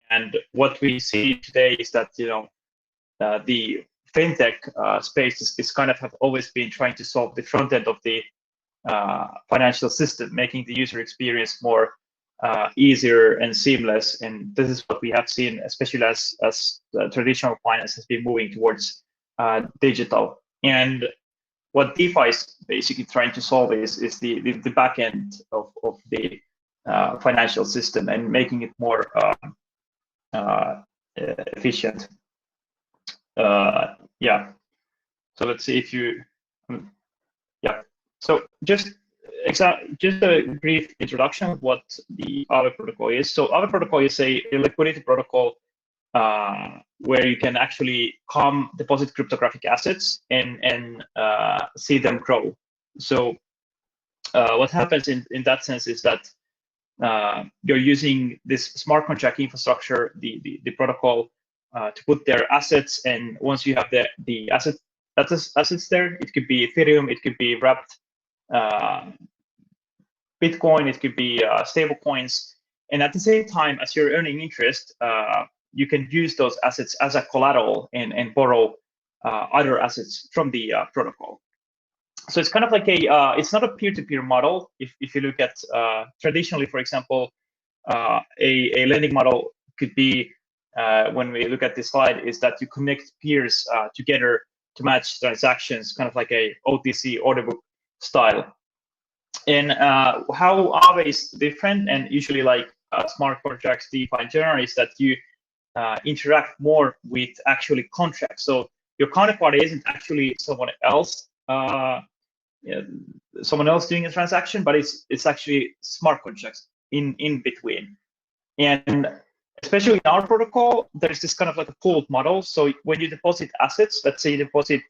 And what we see today is that the fintech space is kind of have always been trying to solve the front end of the financial system, making the user experience more easier and seamless. And this is what we have seen, especially as traditional finance has been moving towards digital. And what DeFi is basically trying to solve is the back end of the financial system and making it more efficient. Yeah. So let's see if you, yeah. So just a brief introduction of what the Aave protocol is. So Aave protocol is a liquidity protocol where you can actually deposit cryptographic assets and see them grow. So what happens in that sense is that you're using this smart contract infrastructure, the protocol, to put their assets, and once you have the assets there, it could be Ethereum, it could be wrapped Bitcoin, it could be stable coins, and at the same time as you're earning interest, you can use those assets as a collateral and borrow other assets from the protocol. So it's kind of like it's not a peer-to-peer model. If you look at traditionally, for example, a lending model could be, when we look at this slide, is that you connect peers together to match transactions, kind of like a OTC order book style. And how Aave is different, and usually like smart contracts, DeFi in general, is that you interact more with actually contracts. So your counterparty isn't actually someone else doing a transaction, but it's actually smart contracts in between. And especially in our protocol, there's this kind of like a pooled model. So when you deposit assets, let's say you deposit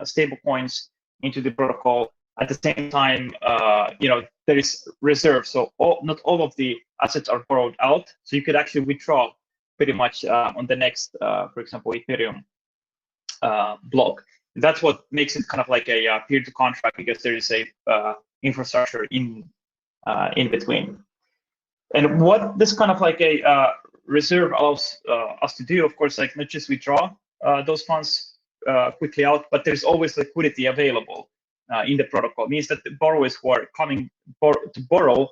stable coins into the protocol, at the same time, there is reserve. So not all of the assets are borrowed out. So you could actually withdraw pretty much on the next, for example, Ethereum block. That's what makes it kind of like a peer-to-contract, because there is a infrastructure in between. And what this kind of like a reserve allows us to do, of course, like not just withdraw those funds quickly out, but there's always liquidity available in the protocol. It means that the borrowers who are coming to borrow,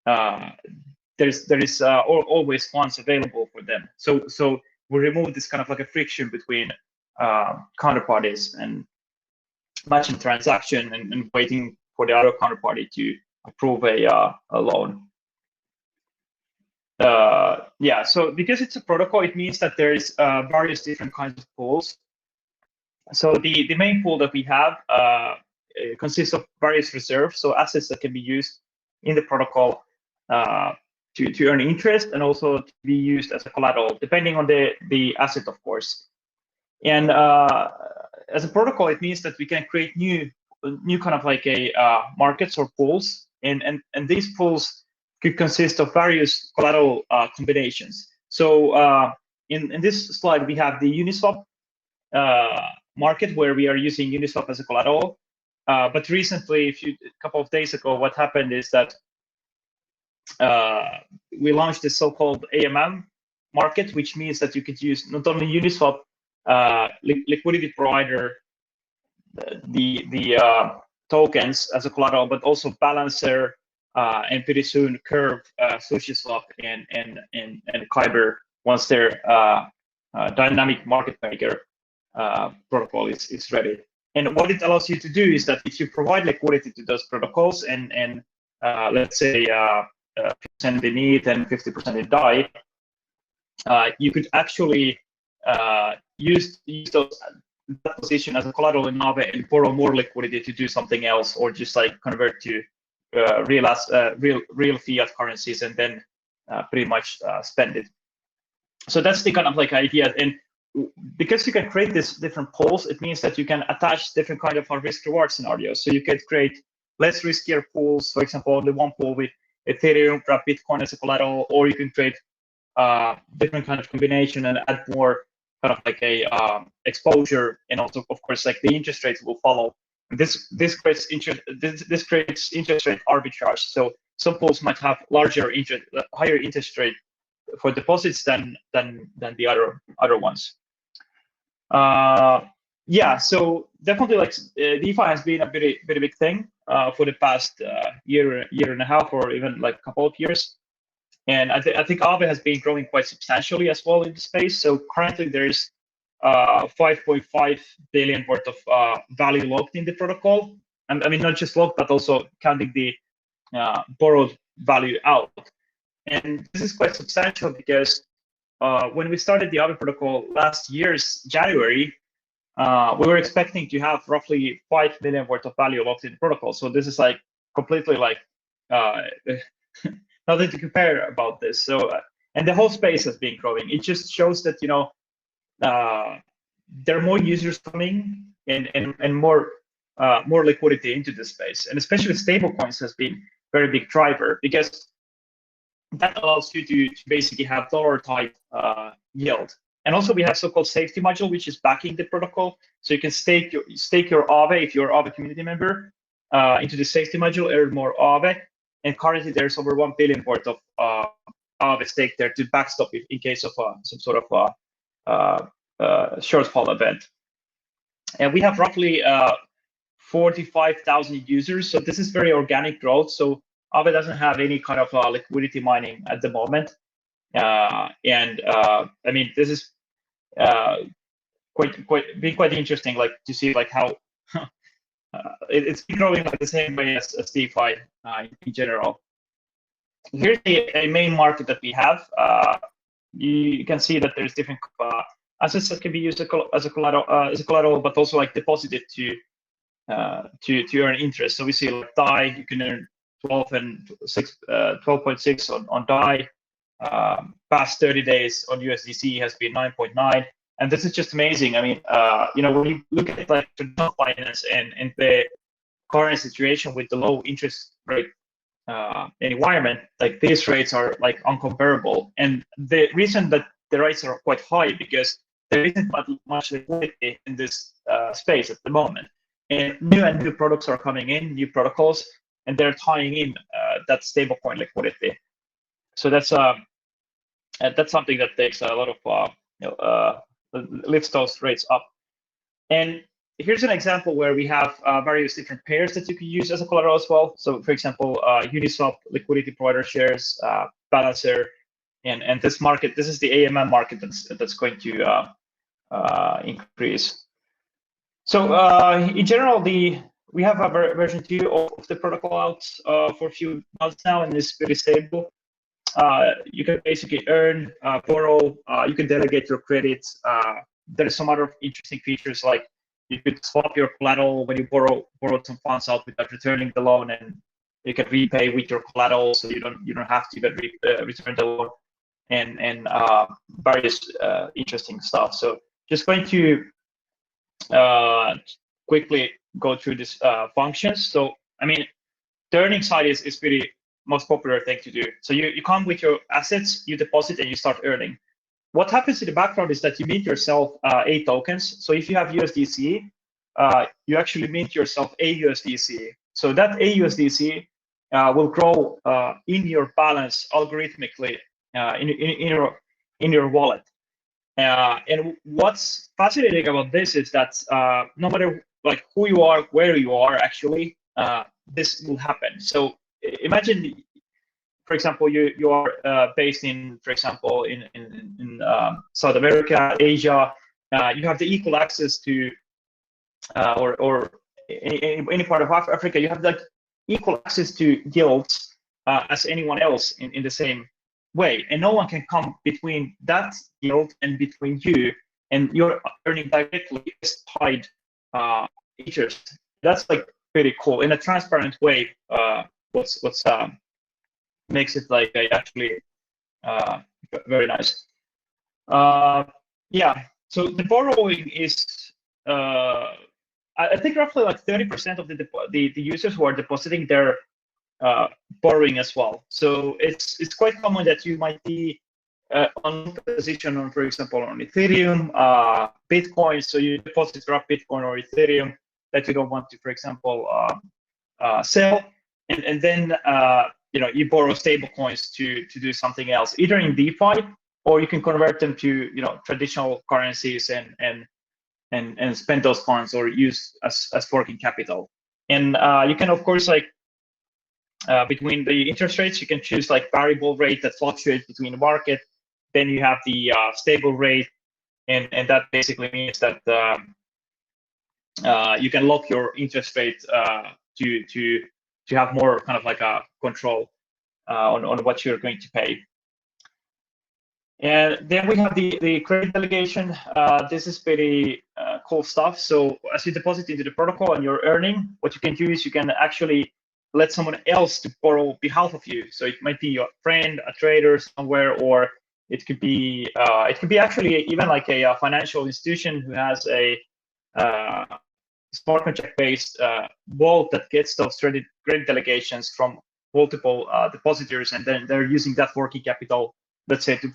there is always funds available for them. So we remove this kind of like a friction between counterparties and matching transaction and waiting for the other counterparty to approve a loan. Yeah, so because it's a protocol, it means that there is various different kinds of pools. So the main pool that we have consists of various reserves, so assets that can be used in the protocol to earn interest, and also to be used as a collateral, depending on the asset, of course. And as a protocol, it means that we can create new kind of like a markets or pools, and these pools could consist of various collateral combinations. So in this slide, we have the Uniswap market, where we are using Uniswap as a collateral. But recently, a couple of days ago, what happened is that we launched this so-called AMM market, which means that you could use not only Uniswap liquidity provider, the tokens as a collateral, but also Balancer, and pretty soon Curve, SushiSwap, and Kyber, once their dynamic market maker protocol is ready. And what it allows you to do is that if you provide liquidity to those protocols, and let's say 50% in ETH and 50% in DAI, you could actually use that position as a collateral in Aave and borrow more liquidity to do something else, or just like convert to real fiat currencies and then pretty much spend it. So that's the kind of like idea. And because you can create these different pools, it means that you can attach different kind of risk-reward scenarios. So you could create less riskier pools, for example, only one pool with Ethereum, perhaps Bitcoin as a collateral, or you can create different kind of combination and add more kind of like a exposure, and also, of course, like the interest rates will follow. This creates interest rate arbitrage. So some pools might have higher interest rate for deposits than the other ones. Yeah, so definitely like DeFi has been a very big thing for the past year and a half, or even like a couple of years. And I think Aave has been growing quite substantially as well in the space. So currently there's 5.5 billion worth of value locked in the protocol. And I mean, not just locked, but also counting the borrowed value out. And this is quite substantial because when we started the Aave protocol last year's January, we were expecting to have roughly 5 million worth of value locked in the protocol. So this is like completely like nothing to compare about this. So and the whole space has been growing. It just shows that, you know, there are more users coming and more liquidity into this space, and especially stablecoins has been very big driver, because that allows you to basically have dollar type yield. And also we have so-called safety module, which is backing the protocol. So you can stake your Aave, if you're an Aave community member, into the safety module, earn more Aave. And currently there's over 1 billion worth of Aave stake there to backstop it in case of some sort of shortfall event. And we have roughly 45,000 users. So this is very organic growth. So Aave doesn't have any kind of liquidity mining at the moment. I mean, this is quite interesting, like to see like how it's been growing like the same way as DeFi in general. Here's a main market that we have. You can see that there's different assets that can be used as a collateral, but also like deposited to earn interest. So we see like DAI, you can earn 12.6 on DAI. Past 30 days on USDC has been 9.9, and this is just amazing. I mean, you know, when you look at like traditional finance and the current situation with the low interest rate environment, like these rates are like uncomparable. And the reason that the rates are quite high because there isn't much liquidity in this space at the moment, and new products are coming in, new protocols, and they're tying in that stablecoin liquidity. So that's something that takes a lot of lifts those rates up. And here's an example where we have various different pairs that you can use as a collateral as well. So for example, Uniswap liquidity provider shares, Balancer, and this market. This is the AMM market that's going to increase. So in general, we have a version 2 of the protocol out for a few months now, and it's very stable. You can basically earn, borrow, you can delegate your credits. There's some other interesting features, like you could swap your collateral when you borrow some funds out without returning the loan, and you can repay with your collateral, so you don't have to even return the loan, and various interesting stuff. So just going to quickly go through this functions. So I mean, the earning side is pretty most popular thing to do. So you come with your assets, you deposit, and you start earning. What happens in the background is that you mint yourself A tokens. So if you have USDC, you actually mint yourself a USDC. So that a USDC will grow in your balance algorithmically in your wallet. And what's fascinating about this is that no matter like who you are, where you are, actually, this will happen. So imagine, for example, you are based in, for example, in South America, Asia. You have the equal access to, or any part of Africa. You have like equal access to yields as anyone else in the same way, and no one can come between that yield and between you, and you're earning directly tied interest. That's like pretty cool in a transparent way. What's makes it like actually very nice. Yeah, so the borrowing is I think roughly like 30% of the users who are depositing their borrowing as well. So it's quite common that you might be on position on, for example, on Ethereum, Bitcoin. So you deposit drop Bitcoin or Ethereum that you don't want to, for example, sell, and then you borrow stable coins to do something else, either in DeFi, or you can convert them to traditional currencies and spend those funds or use as working capital. And you can, of course, like between the interest rates, you can choose like variable rate that fluctuates between the market. Then you have the stable rate, and that basically means that you can lock your interest rate to have more kind of like a control on what you're going to pay. And then we have the credit delegation. This is pretty cool stuff. So as you deposit into the protocol and you're earning, what you can do is you can actually let someone else to borrow on behalf of you. So it might be your friend, a trader somewhere, or it could be actually even like a financial institution who has a smart contract-based vault that gets those credit delegations from multiple depositors, and then they're using that working capital, let's say, to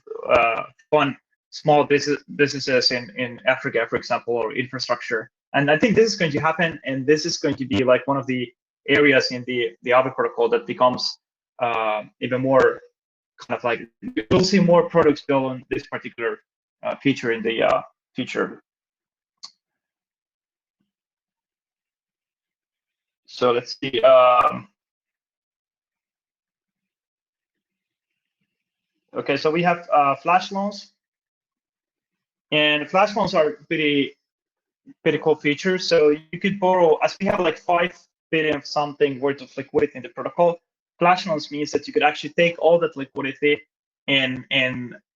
fund small businesses in Africa, for example, or infrastructure. And I think this is going to happen, and this is going to be like one of the areas in the Aave protocol that becomes even more kind of like, we'll see more products built on this particular feature in the future. So let's see. Okay, so we have flash loans, and flash loans are pretty cool features. So you could borrow, as we have like 5 billion something worth of liquidity in the protocol. Flash loans means that you could actually take all that liquidity and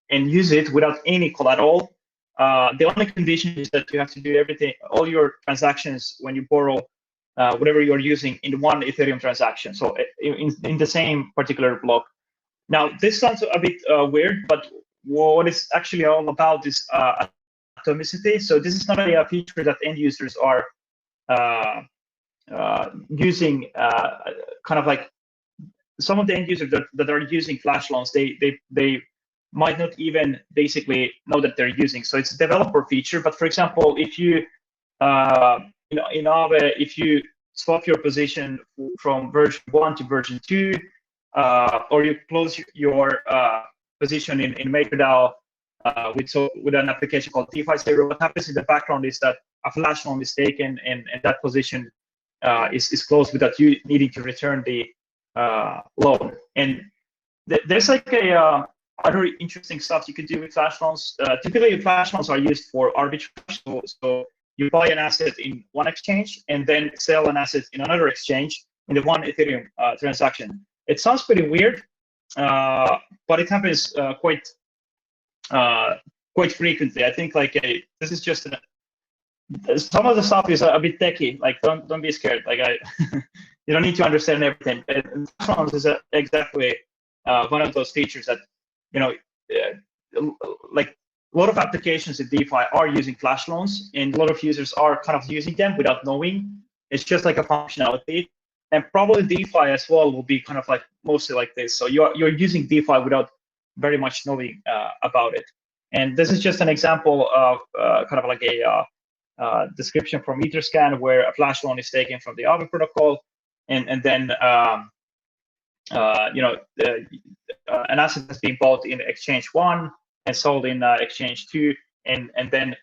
use it without any collateral. The only condition is that you have to do everything, all your transactions when you borrow whatever you're using in one Ethereum transaction. So in the same particular block. Now, this sounds a bit weird, but what it's actually all about is atomicity. So this is not a feature that end users are using. Kind of like some of the end users that are using flash loans, they might not even basically know that they're using. So it's a developer feature. But for example, if you in Aave, if you swap your position from version 1 to version 2, or you close your position in MakerDAO with an application called DeFi Saylor, what happens in the background is that a flash loan is taken, and that position is closed without you needing to return the loan. And there's like a other interesting stuff you could do with flash loans. Typically, flash loans are used for arbitrage. So you buy an asset in one exchange and then sell an asset in another exchange in the one Ethereum transaction. It sounds pretty weird, but it happens quite frequently. I think like this is just some of the stuff is a bit techy. Like don't be scared. Like you don't need to understand everything. And flash loans is exactly one of those features that like a lot of applications in DeFi are using flash loans, and a lot of users are kind of using them without knowing. It's just like a functionality. And probably DeFi as well will be kind of like mostly like this. So you're using DeFi without very much knowing about it. And this is just an example of kind of like a description from Etherscan, where a flash loan is taken from the Aave protocol, and then an asset has been bought in exchange 1 and sold in exchange 2, and then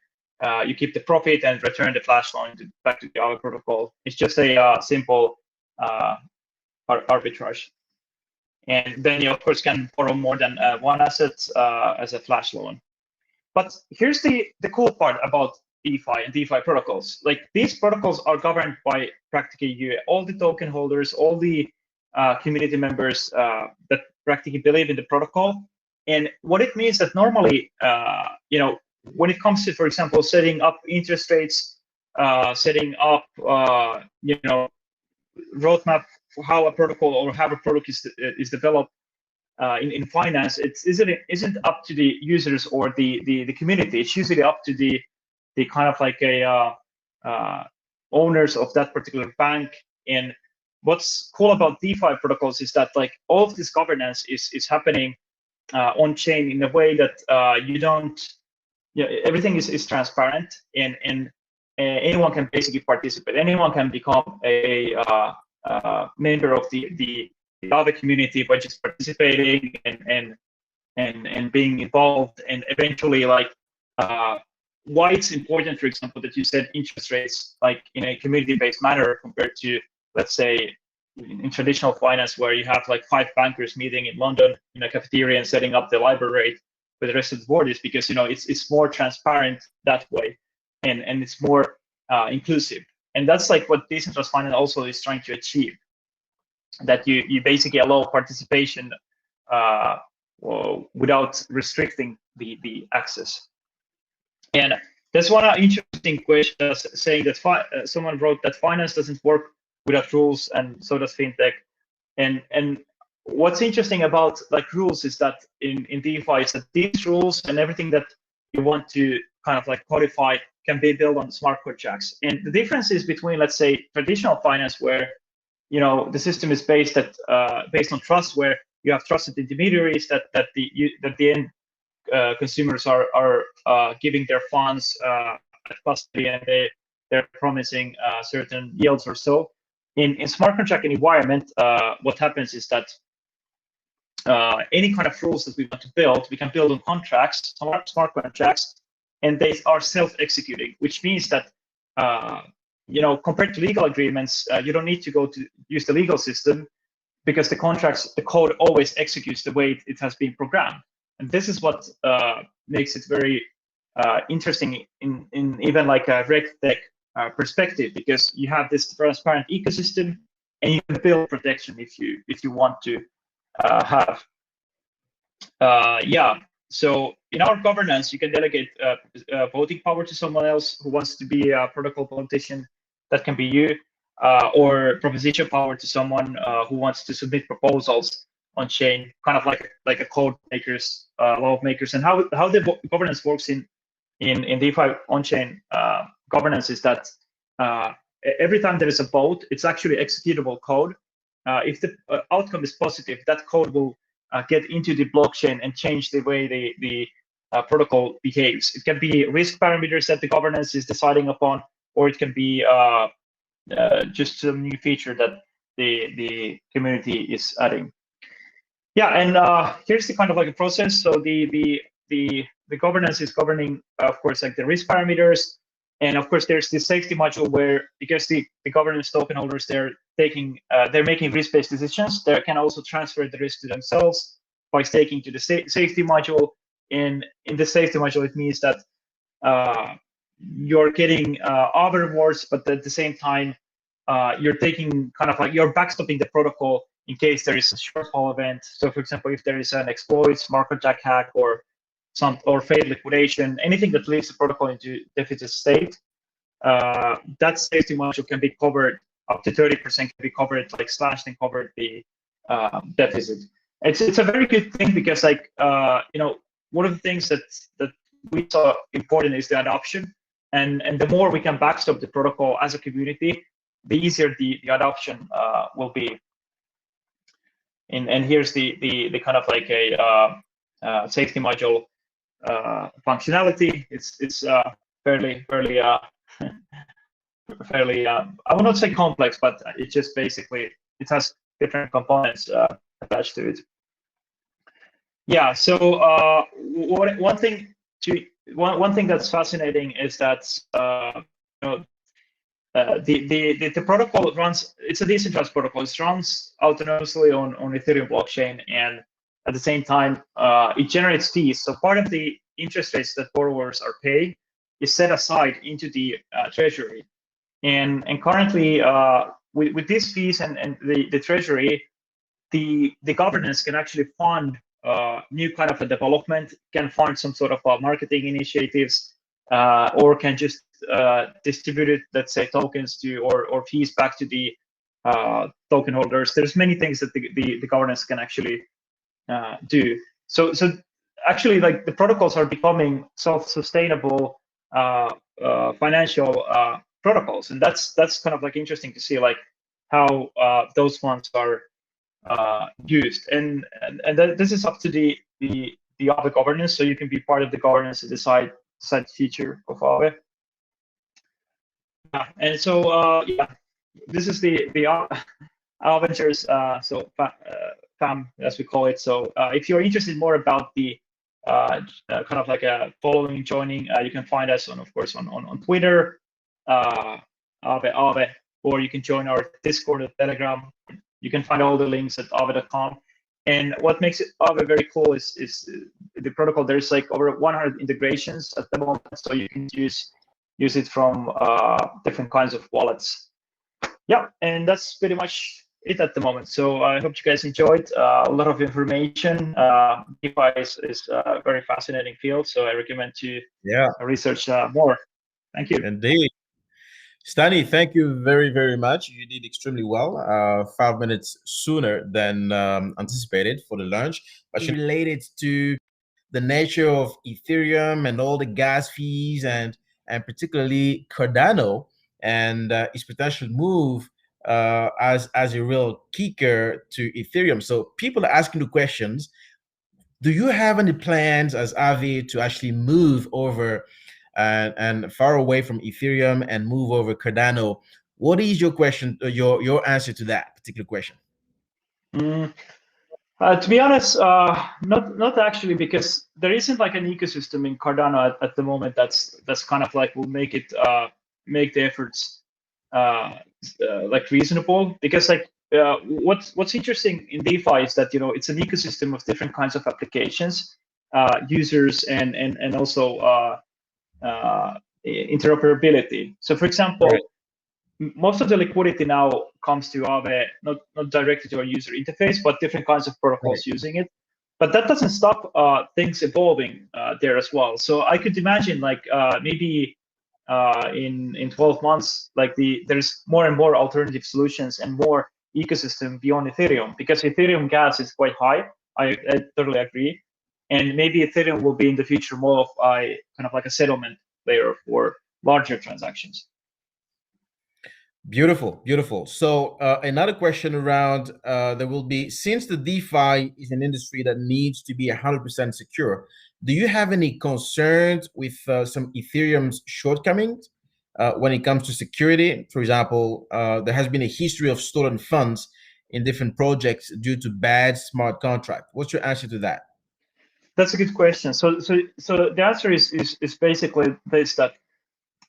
you keep the profit and return the flash loan back to the Aave protocol. It's just a simple arbitrage. And then you, of course, can borrow more than one asset as a flash loan. But here's the cool part about DeFi and DeFi protocols. Like, these protocols are governed by practically you, all the token holders, all the community members that practically believe in the protocol. And what it means that normally, when it comes to, for example, setting up interest rates, setting up, roadmap for how a protocol or how a product is developed in finance, it isn't up to the users or the community. It's usually up to the kind of like owners of that particular bank. And what's cool about DeFi protocols is that like all of this governance is happening on chain in a way that you don't, everything is transparent, and anyone can basically participate. Anyone can become a member of the Aave community by just participating and being involved, and eventually like why it's important, for example, that you said interest rates like in a community-based manner compared to, let's say, in traditional finance where you have like 5 bankers meeting in London in a cafeteria and setting up the LIBOR rate with the rest of the board, is because it's more transparent that way, and it's more inclusive, and that's like what decentralized finance also is trying to achieve. That you basically allow participation without restricting the access. And there's one interesting question saying that someone wrote that finance doesn't work without rules, and so does fintech. And what's interesting about like rules is that in DeFi is that these rules and everything that you want to kind of like codify can be built on smart contracts. And the difference is between, let's say, traditional finance where the system is based on trust, where you have trusted intermediaries that the end consumers are giving their funds at custody, and they're promising certain yields or so. In smart contract environment, what happens is that any kind of rules that we want to build, we can build on contracts, smart contracts, and they are self-executing, which means that compared to legal agreements, you don't need to go to use the legal system, because the code always executes the way it has been programmed. And this is what makes it very interesting in even like a RegTech perspective, because you have this transparent ecosystem, and you can build protection if you want to have. So in our governance, you can delegate voting power to someone else who wants to be a protocol politician. That can be you, or proposition power to someone who wants to submit proposals on chain, kind of like a code makers, law makers. And how the governance works in DeFi on chain governance is that every time there is a vote, it's actually executable code. If the outcome is positive, that code will get into the blockchain and change the way the protocol behaves. It can be risk parameters that the governance is deciding upon, or it can be just some new feature that the community is adding. Yeah, and here's the kind of like a process. So the governance is governing, of course, like the risk parameters, and of course there's the safety module where, because the governance token holders, they're making risk-based decisions, they can also transfer the risk to themselves by staking to the safety module. In the safety module, it means that you're getting Aave rewards, but at the same time you're taking kind of like you're backstopping the protocol in case there is a shortfall event. So for example, if there is an exploit, smart contract hack, or failed liquidation, anything that leaves the protocol into deficit state, that safety module can be covered up to 30%, can be covered, like slashed and covered the deficit. It's a very good thing, because like one of the things that we saw important is the adoption, and the more we can backstop the protocol as a community, the easier the adoption will be. And here's the kind of like a safety module functionality. It's fairly I would not say complex, but it just basically it has different components attached to it. Yeah. So one thing that's fascinating is that the protocol runs. It's a decentralized protocol. It runs autonomously on Ethereum blockchain, and at the same time, it generates fees. So part of the interest rates that borrowers are paying is set aside into the treasury. And currently, with these fees and the treasury, the governance can actually fund new kind of a development, can fund some sort of marketing initiatives, or can just distribute it, let's say, tokens to or fees back to the token holders. There's many things that the governance can actually do. So actually, like, the protocols are becoming self-sustainable financial protocols, and that's kind of like interesting to see, like, how those funds are used, and this is up to the Aave governance. So you can be part of the governance and decide feature of Aave. And so yeah, this is the Avengers, fam, as we call it. So if you're interested more about the kind of like a following, joining, you can find us of course, on Twitter, Aave, or you can join our Discord or Telegram. You can find all the links at aave.com. And what makes it Aave very cool is the protocol. There's like over 100 integrations at the moment, so you can use it from different kinds of wallets. Yeah, and that's pretty much it at the moment. So I hope you guys enjoyed a lot of information. DeFi is a very fascinating field, so I recommend to research more. Thank you. Indeed. Stani, thank you very, very much. You did extremely well, 5 minutes sooner than anticipated for the launch. But related to the nature of Ethereum and all the gas fees and particularly Cardano and its potential move as a real kicker to Ethereum. So people are asking the questions, do you have any plans as Aave to actually move over and far away from Ethereum and move over Cardano? What is your question, your answer to that particular question? To be honest, not actually, because there isn't like an ecosystem in Cardano at the moment that's kind of like will make it make the efforts like reasonable. Because like what's interesting in DeFi is that it's an ecosystem of different kinds of applications, users, and also interoperability. So for example, most of the liquidity now comes to Aave, not directly to our user interface, but different kinds of protocols using it. But that doesn't stop things evolving there as well. So I could imagine like maybe in 12 months, like there's more and more alternative solutions and more ecosystem beyond Ethereum, because Ethereum gas is quite high. I totally agree. And maybe Ethereum will be in the future more of kind of like a settlement layer for larger transactions. Beautiful, beautiful. So another question around, there will be, since the DeFi is an industry that needs to be 100% secure, do you have any concerns with some Ethereum's shortcomings when it comes to security? For example, there has been a history of stolen funds in different projects due to bad smart contract. What's your answer to that? That's a good question. So the answer is basically this, that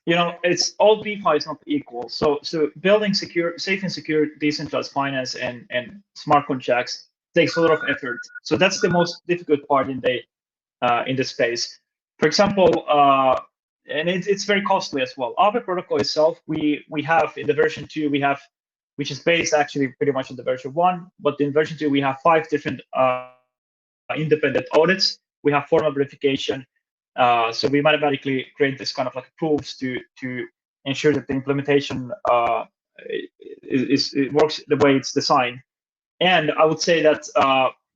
it's all DeFi is not equal. So building safe and secure decentralized finance and smart contracts takes a lot of effort. So that's the most difficult part in the space. For example, and it's very costly as well. Aave protocol itself, we have in the version 2, which is based actually pretty much on the version 1, but in version 2 we have 5 different independent audits. We have formal verification. So we mathematically create this kind of like proofs to ensure that the implementation it works the way it's designed. And I would say that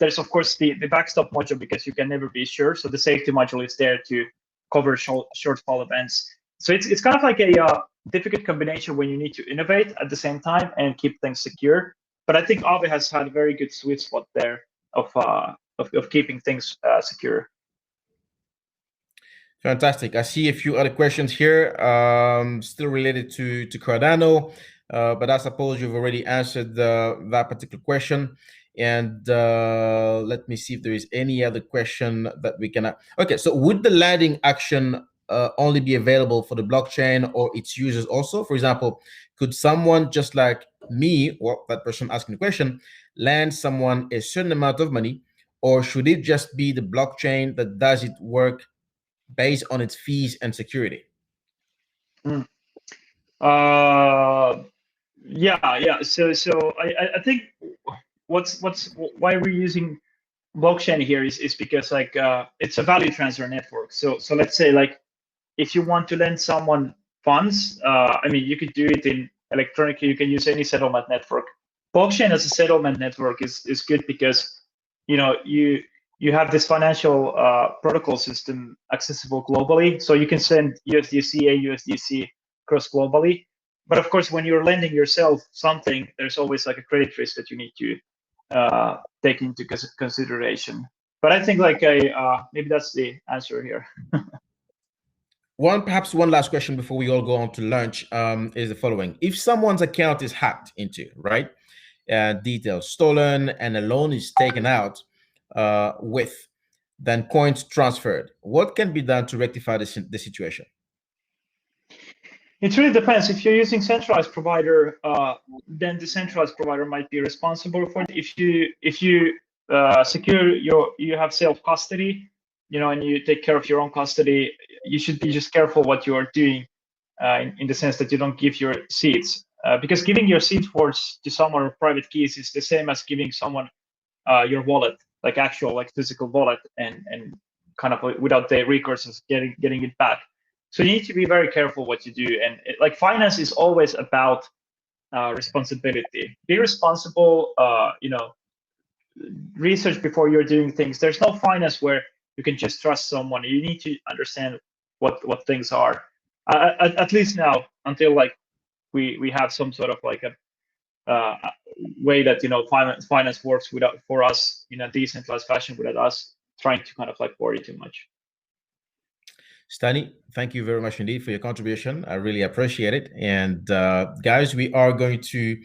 there's of course the backstop module, because you can never be sure. So the safety module is there to cover shortfall events. So it's kind of like a difficult combination when you need to innovate at the same time and keep things secure. But I think Aave has had a very good sweet spot there of keeping things secure. Fantastic. I see a few other questions here, still related to Cardano, but I suppose you've already answered that particular question. And let me see if there is any other question that we can. Okay, so would the landing action only be available for the blockchain or its users also? For example, could someone just like me, or that person asking the question, lend someone a certain amount of money, or should it just be the blockchain that does it work based on its fees and security? Yeah. So I think why we're using blockchain here is because like it's a value transfer network. So let's say like if you want to lend someone funds, I mean you could do it in electronically. You can use any settlement network. Blockchain as a settlement network is good because you have this financial protocol system accessible globally. So you can send USDC, AUSDC across globally. But of course, when you're lending yourself something, there's always like a credit risk that you need to take into consideration. But I think like maybe that's the answer here. Perhaps one last question before we all go on to lunch is the following. If someone's account is hacked into, right? details stolen and a loan is taken out with, then coins transferred. What can be done to rectify the situation? It really depends. If you're using centralized provider, then the centralized provider might be responsible for it. If you secure you have self custody, and you take care of your own custody, you should be just careful what you are doing, in the sense that you don't give your seeds, because giving your seed words to someone or private keys is the same as giving someone your wallet, like actual like physical wallet, and kind of without the recourse of getting it back. So you need to be very careful what you do, and like finance is always about responsibility. Be responsible. Research before you're doing things. There's no finance where you can just trust someone. You need to understand what things are. At least now, until like we have some sort of like a way that finance works for us in a decentralized fashion, without us trying to kind of like worry too much. Stani, thank you very much indeed for your contribution. I really appreciate it. And guys, we are going to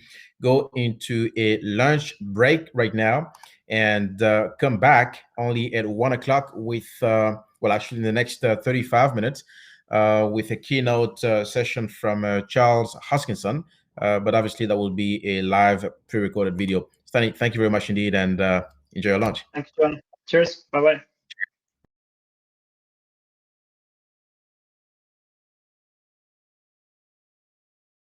go into a lunch break right now and come back only at 1 o'clock with, well, actually in the next 35 minutes with a keynote session from Charles Hoskinson. But obviously that will be a live pre-recorded video. Stani, thank you very much indeed, and enjoy your lunch. Thanks, John. Cheers. Bye-bye.